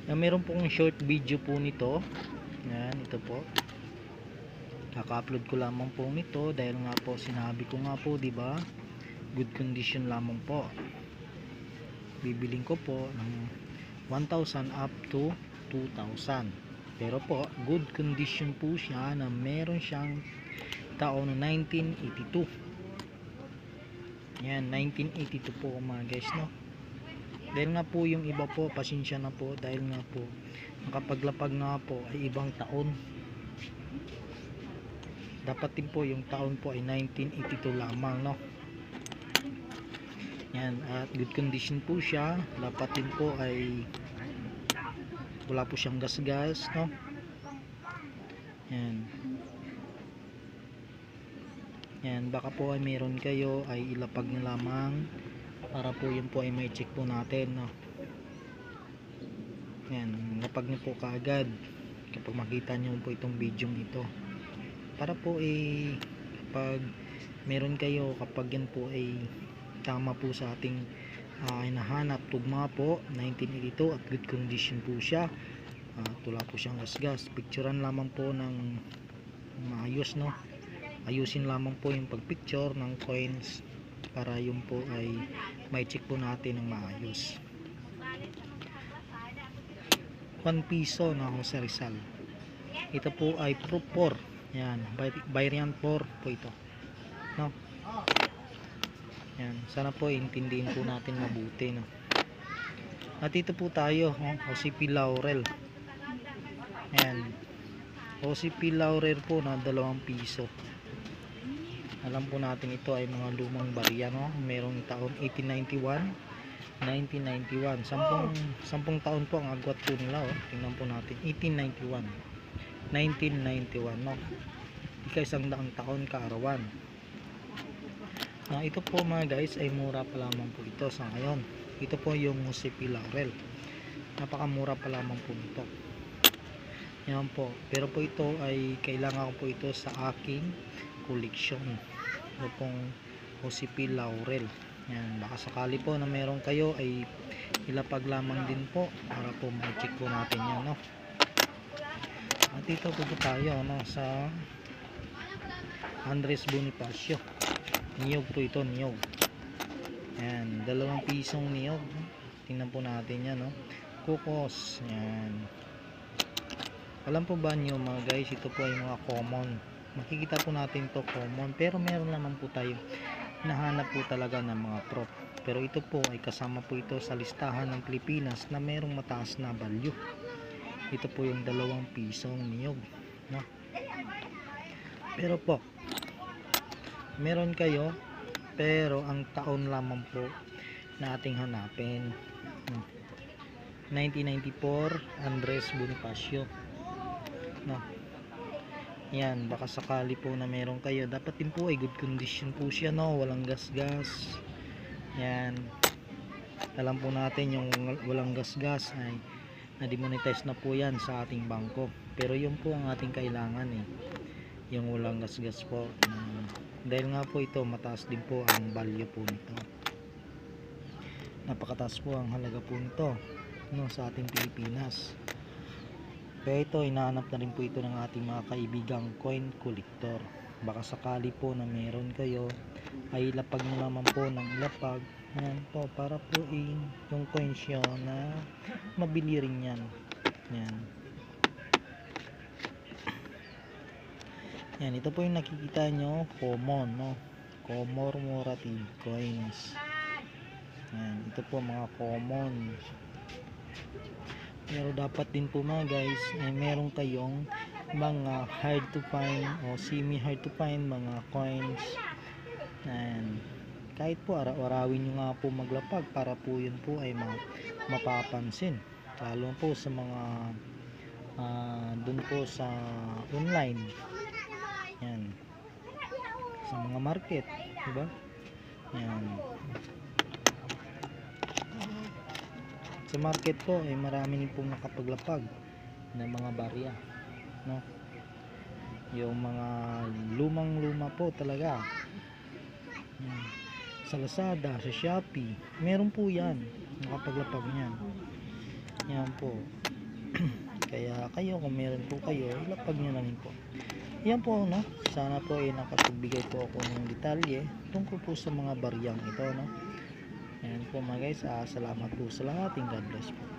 Meron pong short video po nito. Yan, ito po. Kaka-upload ko lamang po nito dahil nga po sinabi ko nga po, 'di ba? Good condition lamang po. Bibiling ko po ng 1,000 up to 2,000. Pero po, good condition po siya na meron siyang taon 1982. Yan, 1982 po mga guys, no? Dahil nga po yung iba po, pasensya na po dahil nga po nakapaglapag nga po ay ibang taon. Dapat din po yung taon po ay 1982 lamang, no? Yan, at good condition po siya. Dapat din po ay wala po siyang gas-gas, no? Yan. Yan, baka po ay meron kayo ay ilapag na lamang para po yun po ay may check po natin, no? Yan, lapag nyo po kaagad kapag makita nyo po itong video ito para po ay kapag meron kayo, kapag yan po ay tama po sa ating hinahanap, tugma po 1982 at good condition po siya, wala po siyang gas-gas, picturean lamang po ng maayos, no? Ayusin lamang po yung pagpicture ng coins para yun po ay may check po natin ng maayos. 1 piso na ako sa Rizal. Ito po ay proof 4. Yan, variant 4 po ito, no? Yan, sana po intindihin po natin mabuti, no? At ito po tayo, OCP Laurel. Yan, OCP Laurel po na 2 piso. Alam po natin ito ay mga lumang barya, no? Merong taon 1891, 1991. 10 taon po ang agwat po nila, oh. Tingnan po natin, 1891, 1991, no? Ika-100 taon kaarawan. Ito po mga guys ay mura pa lamang po ito sa ngayon. Ito po yung OCP Laurel. Napakamura pa lamang po ito. Yan po. Pero po ito ay kailangan ko po ito sa aking koleksyon. Ito pong OCP Laurel. Yan, baka sakali po na meron kayo ay ilapag lamang din po para po ma-check po natin yan, no? At dito po tayo, no, sa Andres Bonifacio. Niyog po ito, niyog. Yan, 2 pisong niyog. Tingnan po natin yan, no? Kukos. Yan. Alam po ba nyo mga guys, ito po ay mga common. Makikita po natin to common, pero meron naman po tayo nahanap po talaga ng mga prop. Pero ito po ay kasama po ito sa listahan ng Pilipinas na merong mataas na value. Ito po yung 2 pisong niyog, no? Pero po meron kayo, pero ang taon lamang po na ating hanapin, 1994 Andres Bonifacio, no? Yan, baka sakali po na meron kayo. Dapat din po ay good condition po siya, no? Walang gas-gas. Yan, alam po natin yung walang gas-gas ay na-demonetize na po yan sa ating bangko. Pero yun po ang ating kailangan, yung walang gas-gas po. Dahil nga po ito mataas din po ang value po nito. Napakataas po ang halaga po nito, no, sa ating Pilipinas. Kaya ito, hinahanap na rin po ito ng ating mga kaibigang coin collector. Baka sakali po na meron kayo ay ilapag nyo naman po ng ilapag. Yan po, para po yung coins yun na mabili rin yan. Yan. Yan, ito po yung nakikita nyo, common, no? Commemorative coins. Yan, ito po mga common. Pero dapat din po mga guys ay meron kayong mga hard to find o semi hard to find mga coins. And kahit po araw-arawin nyo nga po maglapag para po yun po ay mapapansin, lalo po sa mga dun po sa online. Yan, sa mga market, diba? Yan, sa market po ay marami din pong nakapaglapag ng mga barya, no? Yung mga lumang-luma po talaga. Yan. Sa Lazada, sa Shopee, meron po yan, nakapaglapag niyan. Yan po. Kaya kayo, kung meron po kayo, ilapag nyo na rin po. Yan po, no? Sana po ay nakapagbigay po ako ng detalye tungkol po sa mga bariyang ito, no? Ayan po mga guys, salamat po sa lahat, and God bless po.